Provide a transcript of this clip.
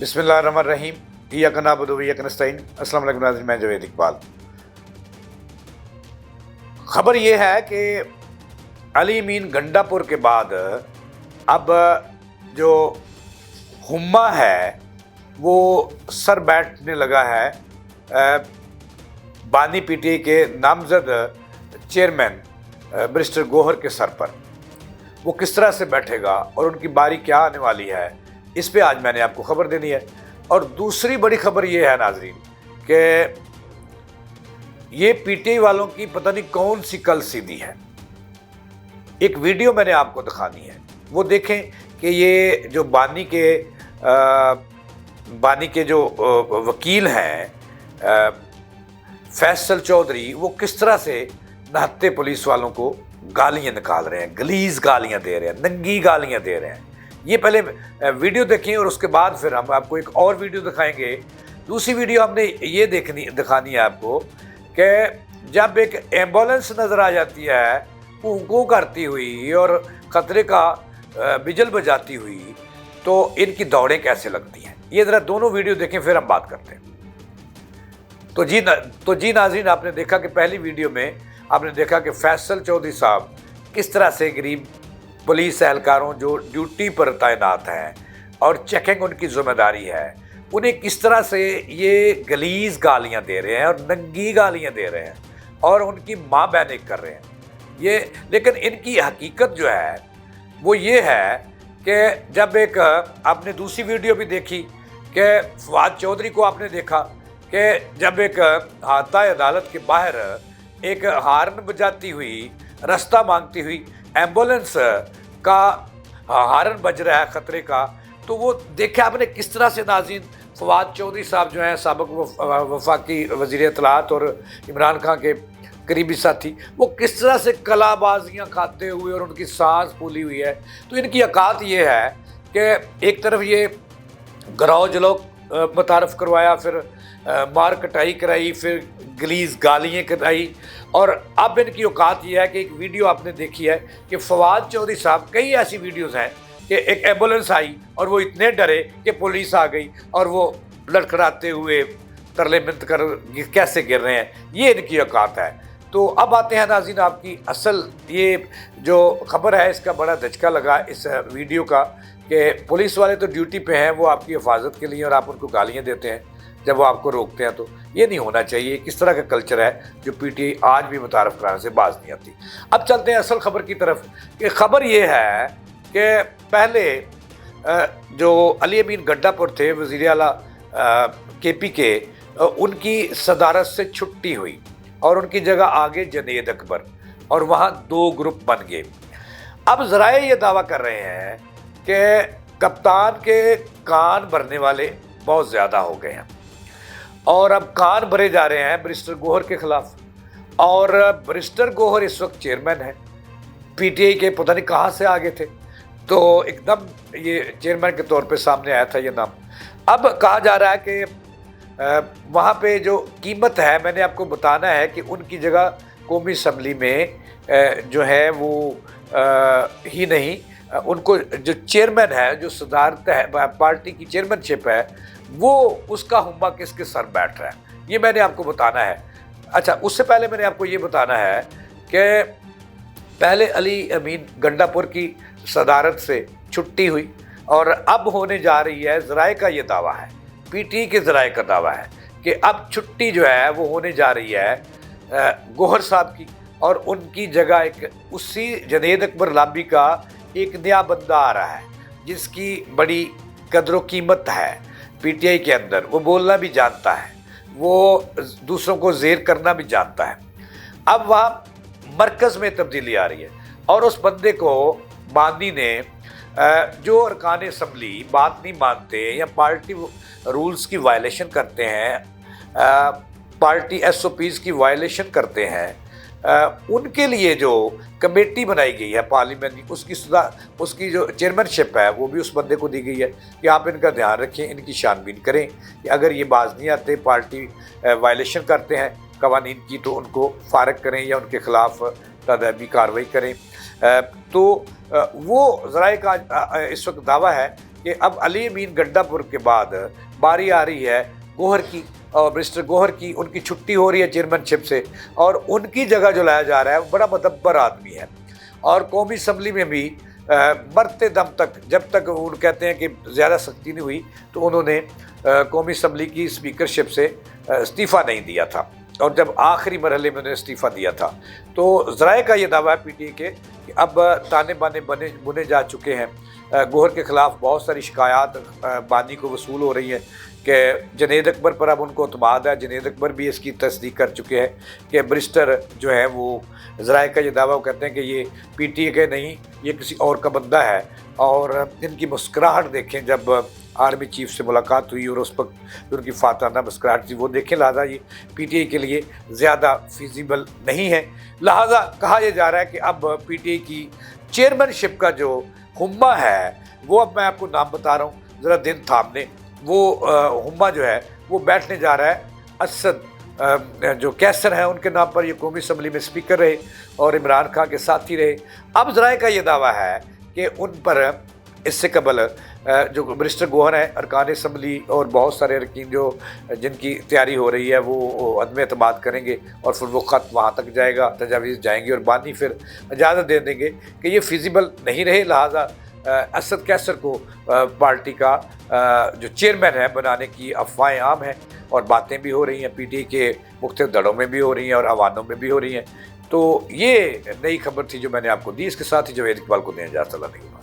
बिस्मिल्लाहिर्रहमानिर्रहीम। इय्याक नअबुदु व इय्याक नस्तईन। अस्सलाम वालेकुम नाज़रीन, मैं जावेद इकबाल। खबर ये है कि अली अमीन गंडापुर के बाद अब जो हुम्मा है वो सर बैठने लगा है बानी पीटीआई के नामजद चेयरमैन बैरिस्टर गौहर के सर पर। वो किस तरह से बैठेगा और उनकी बारी क्या आने वाली है, इस पे आज मैंने आपको खबर देनी है। और दूसरी बड़ी खबर ये है नाजरीन कि ये पीटीआई वालों की पता नहीं कौन सी कल सीधी है। एक वीडियो मैंने आपको दिखानी है, वो देखें कि ये जो बानी के जो वकील हैं फैसल चौधरी, वो किस तरह से नहत्ते पुलिस वालों को गालियाँ निकाल रहे हैं, गलीज गालियाँ दे रहे हैं, नंगी गालियाँ दे रहे हैं। ये पहले वीडियो देखें और उसके बाद फिर हम आपको एक और वीडियो दिखाएंगे। दूसरी वीडियो हमने ये दिखानी है आपको कि जब एक एम्बुलेंस नज़र आ जाती है कूं करती हुई और ख़तरे का बिजल बजाती हुई, तो इनकी दौड़ें कैसे लगती हैं। ये ज़रा दोनों वीडियो देखें, फिर हम बात करते हैं। तो जी नाज़रीन, आपने देखा कि पहली वीडियो में आपने देखा कि फैसल चौधरी साहब किस तरह से गरीब पुलिस एहलकारों जो ड्यूटी पर तैनात हैं और चेकिंग उनकी ज़िम्मेदारी है, उन्हें किस तरह से ये गलीज गालियां दे रहे हैं और नंगी गालियां दे रहे हैं और उनकी माँ बहनें कर रहे हैं ये। लेकिन इनकी हकीकत जो है वो ये है कि जब एक आपने दूसरी वीडियो भी देखी कि फवाद चौधरी को आपने देखा कि जब एक हाता अदालत के बाहर एक हार्न बजाती हुई, रास्ता मांगती हुई एम्बुलेंस का हार्न बज रहा है ख़तरे का, तो वो देखा आपने किस तरह से नाज़रीन फवाद चौधरी साहब जो हैं साबिक वफाकी वज़ीर इत्तलात और इमरान खान के करीबी साथी, वो किस तरह से कलाबाजियाँ खाते हुए और उनकी सांस फूली हुई है। तो इनकी औकात ये है कि एक तरफ ये गरौ जलो मुतारफ़ करवाया, फिर मार कटाई कराई, फिर गलीज गालियाँ कराई, और अब इनकी औकात ये है कि एक वीडियो आपने देखी है कि फवाद चौधरी साहब, कई ऐसी वीडियोज़ हैं कि एक एम्बुलेंस आई और वो इतने डरे कि पुलिस आ गई और वो लड़खड़ाते हुए तरले मिन्नत कर कैसे गिर रहे हैं। ये इनकी औकात है। तो अब आते हैं नाज़रीन आपकी असल ये जो खबर है, इसका बड़ा धचका लगा इस वीडियो का कि पुलिस वाले तो ड्यूटी पे हैं, वो आपकी हिफाजत के लिए, और आप उनको गालियाँ देते हैं जब वो आपको रोकते हैं। तो ये नहीं होना चाहिए। किस तरह का कल्चर है जो पीटीआई आज भी मुतारफ़ कराने से बाज नहीं आती। अब चलते हैं असल खबर की तरफ कि खबर ये है कि पहले जो अली अमीन गंडापुर थे वज़ीर आला केपी के, उनकी सदारत से छुट्टी हुई और उनकी जगह आगे जुनैद अकबर, और वहाँ दो ग्रुप बन गए। अब ज़राए ये दावा कर रहे हैं कि कप्तान के कान भरने वाले बहुत ज़्यादा हो गए हैं और अब कान भरे जा रहे हैं बैरिस्टर गौहर के ख़िलाफ़। और बैरिस्टर गौहर इस वक्त चेयरमैन है पीटीआई के, पता नहीं कहाँ से आगे थे, तो एकदम ये चेयरमैन के तौर पे सामने आया था ये नाम। अब कहा जा रहा है कि वहाँ पे जो कीमत है, मैंने आपको बताना है कि उनकी जगह कौमी असम्बली में जो है वो ही नहीं, उनको जो चेयरमैन है, जो सदारत है, पार्टी की चेयरमैनशिप है, वो उसका हुम्मा किसके सर बैठ रहा है, ये मैंने आपको बताना है। अच्छा, उससे पहले मैंने आपको ये बताना है कि पहले अली अमीन गंडापुर की सदारत से छुट्टी हुई और अब होने जा रही है, ज़राए का ये दावा है, पीटीआई के ज़राए का दावा है कि अब छुट्टी जो है वो होने जा रही है गौहर साहब की, और उनकी जगह एक उसी जुनैद अकबर लाबी का एक नया बंदा आ रहा है जिसकी बड़ी कदर व कीमत है पीटीआई के अंदर। वो बोलना भी जानता है, वो दूसरों को ज़ेर करना भी जानता है। अब वहाँ मरकज़ में तब्दीली आ रही है और उस बंदे को बानी ने जो अरकान असम्बली बात नहीं मानते या पार्टी रूल्स की वायलेशन करते हैं, पार्टी एसओपीज़ की वायलेशन करते हैं, उनके लिए जो कमेटी बनाई गई है पार्लियामेंट की, उसकी जो चेयरमैनशिप है वो भी उस बंदे को दी गई है कि आप इनका ध्यान रखें, इनकी छानबीन करें कि अगर ये बाज नहीं आते, पार्टी वायलेशन करते हैं कवानीन की, तो उनको फारग करें या उनके ख़िलाफ़ तदाबी कार्रवाई करें। तो वो ज़राए का इस वक्त दावा है کہ اب علی امین گڈھاپور کے بعد باری آ رہی ہے گوہر کی، اور مسٹر گوہر کی ان کی چھٹی ہو رہی ہے چیئرمین شپ سے، اور ان کی جگہ جو لایا جا رہا ہے وہ بڑا مدبر آدمی ہے، اور قومی اسمبلی میں بھی مرتے دم تک، جب تک وہ کہتے ہیں کہ زیادہ سختی نہیں ہوئی تو انہوں نے قومی اسمبلی کی اسپیکرشپ سے استعفیٰ نہیں دیا تھا، اور جب آخری مرحلے میں انہوں نے استعفیٰ دیا تھا تو ذرائع کا یہ دعویٰ ہے پی ٹی اے کے کہ اب تانے بانے بنے جا چکے ہیں، گوہر کے خلاف بہت ساری شکایات بانی کو وصول ہو رہی ہیں کہ جنید اکبر پر اب ان کو اعتماد ہے، جنید اکبر بھی اس کی تصدیق کر چکے ہیں کہ برسٹر جو ہے وہ ذرائع کا یہ دعویٰ وہ کہتے ہیں کہ یہ پی ٹی اے کے نہیں، یہ کسی اور کا بندہ ہے، اور ان کی مسکراہٹ دیکھیں جب آرمی چیف سے ملاقات ہوئی اور اس وقت ان کی فاتحانہ مسکراہٹ تھی وہ دیکھیں، لہٰذا یہ پی ٹی اے کے لیے زیادہ فیزیبل نہیں ہے، لہٰذا کہا یہ جا رہا ہے کہ اب پی ٹی اے کی چیئرمین شپ کا جو ہمہ ہے وہ اب میں آپ کو نام بتا رہا ہوں، ذرا دن تھام لیں، وہ ہمہ جو ہے وہ بیٹھنے جا رہا ہے اسد جو کیسر ہیں ان کے نام پر، یہ قومی اسمبلی میں اسپیکر رہے اور عمران خان کے ساتھی رہے۔ اب ذرائع کا یہ دعویٰ ہے کہ ان پر اس سے قبل جو مسٹر گوہر ہیں ارکان اسمبلی اور بہت سارے ارکین جن کی تیاری ہو رہی ہے وہ عدم اعتماد کریں گے، اور پھر وہ خط وہاں تک جائے گا، تجاویز جائیں گے، اور بانی پھر اجازت دے دیں گے کہ یہ فیزیبل نہیں رہے، لہٰذا اسد کیسر کو پارٹی کا جو چیئرمین ہے بنانے کی افواہیں عام ہیں، اور باتیں بھی ہو رہی ہیں، پی ٹی اے کے مختلف دھڑوں میں بھی ہو رہی ہیں اور عوانوں میں بھی ہو رہی ہیں۔ تو یہ نئی خبر تھی جو میں نے آپ کو دی، اس کے ساتھ ہی جاوید اقبال کو دیں اجازت، اللہ نگہبان۔